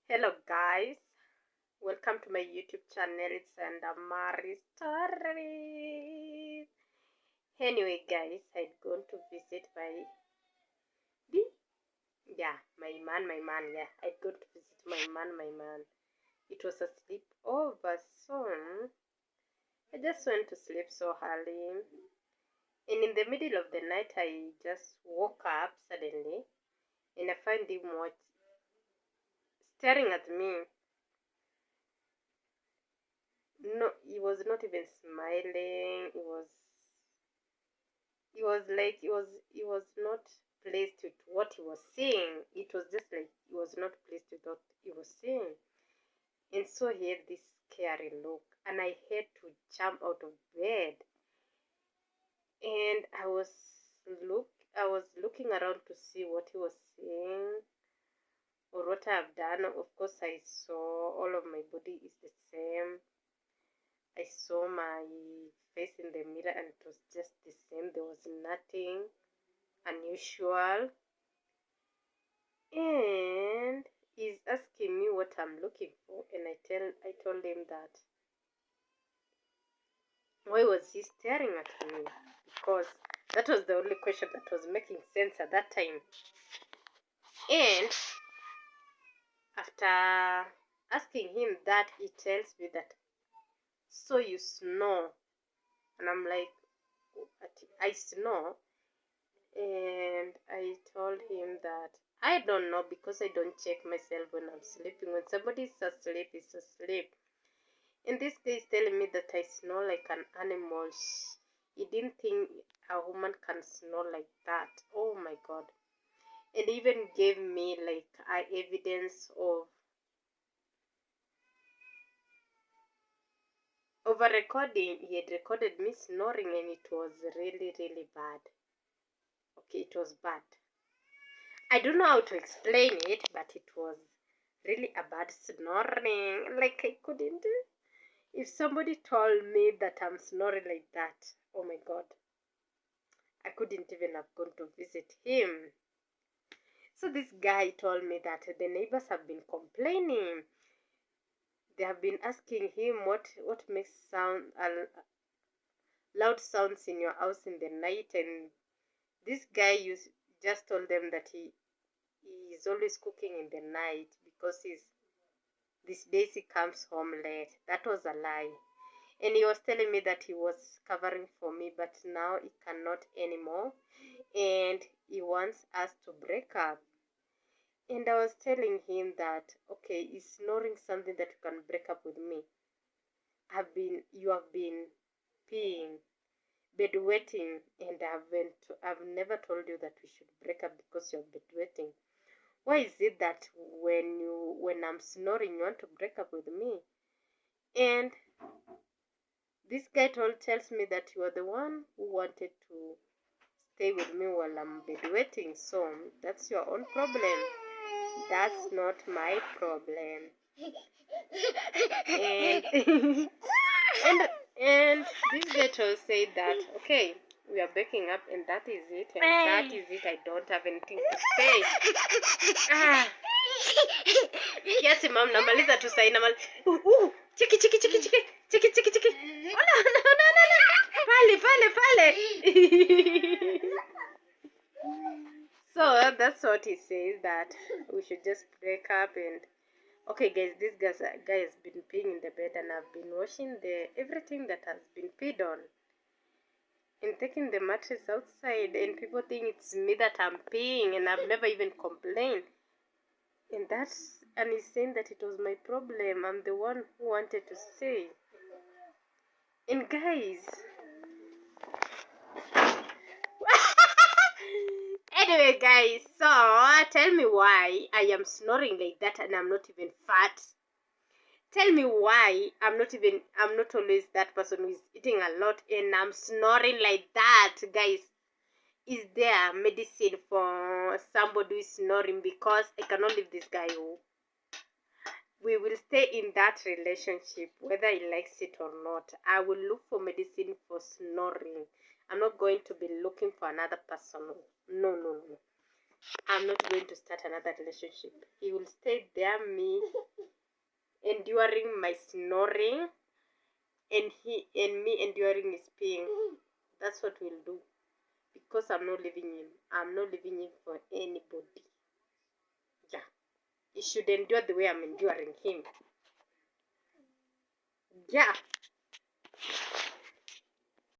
Hello guys, welcome to my YouTube channel. It's and Mari Stories. Anyway guys, I'd gone to visit the my man. Yeah, I'd gone to visit my man. It was a sleepover, so I just went to sleep so early. And in the middle of the night, I just woke up suddenly, and I find him staring at me. No, he was not even smiling. He was not pleased with what he was seeing. It was just like he was not pleased with what he was seeing. And so he had this scary look, and I had to jump out of bed. And I was looking around to see what he was seeing or what I have done. Of course, I saw all of my body is the same. I saw my face in the mirror and it was just the same. There was nothing unusual. And he's asking me what I'm looking for, and I told him that why was he staring at me? Because that was the only question that was making sense at that time. And after asking him that, he tells me that, so you snore. And I'm like, I snore. And I told him that I don't know because I don't check myself when I'm sleeping. When somebody's asleep, is asleep. And this guy is telling me that I snore like an animal. He didn't think a woman can snore like that. Oh my god. And even gave me like evidence of a recording. He had recorded me snoring and it was really, really bad. Okay, it was bad. I don't know how to explain it, but it was really a bad snoring. Like I couldn't. If somebody told me that I'm snoring like that, oh my god, I couldn't even have gone to visit him. So this guy told me that the neighbors have been complaining. They have been asking him what makes loud sounds in your house in the night, and this guy just told them that he is always cooking in the night because these days he comes home late. That was a lie. And he was telling me that he was covering for me, but now he cannot anymore. And he wants us to break up. And I was telling him that, okay, is snoring something that you can break up with me? You have been peeing, bedwetting, and I've never told you that we should break up because you're bedwetting. Why is it that when I'm snoring, you want to break up with me? And this guy tells me that you are the one who wanted to stay with me while I'm bedwetting, so that's your own problem. That's not my problem. And and this guy said that, okay, we are breaking up and that is it, and that is it. I don't have anything to say. Kiasi mam, namaliza tu sahi, chiki chiki chiki chiki chiki chiki chiki. Oh no, pale. So that's what he says, that we should just break up. And okay guys, this guy has been peeing in the bed, and I've been washing everything that has been peed on and taking the mattress outside, and people think it's me that I'm peeing, and I've never even complained. And he's saying that it was my problem. I'm the one who wanted to stay. And guys, anyway guys, so tell me why I am snoring like that and I'm not even fat. Tell me why I'm not always that person who is eating a lot and I'm snoring like that. Guys, is there medicine for somebody who is snoring? Because I cannot leave this guy. We will stay in that relationship whether he likes it or not. I will look for medicine for snoring. I'm not going to be looking for another person. No. I'm not going to start another relationship. He will stay there, me enduring my snoring, and me enduring his pain. That's what we'll do. Because I'm not leaving him. I'm not leaving him for anybody. Yeah. He should endure the way I'm enduring him. Yeah.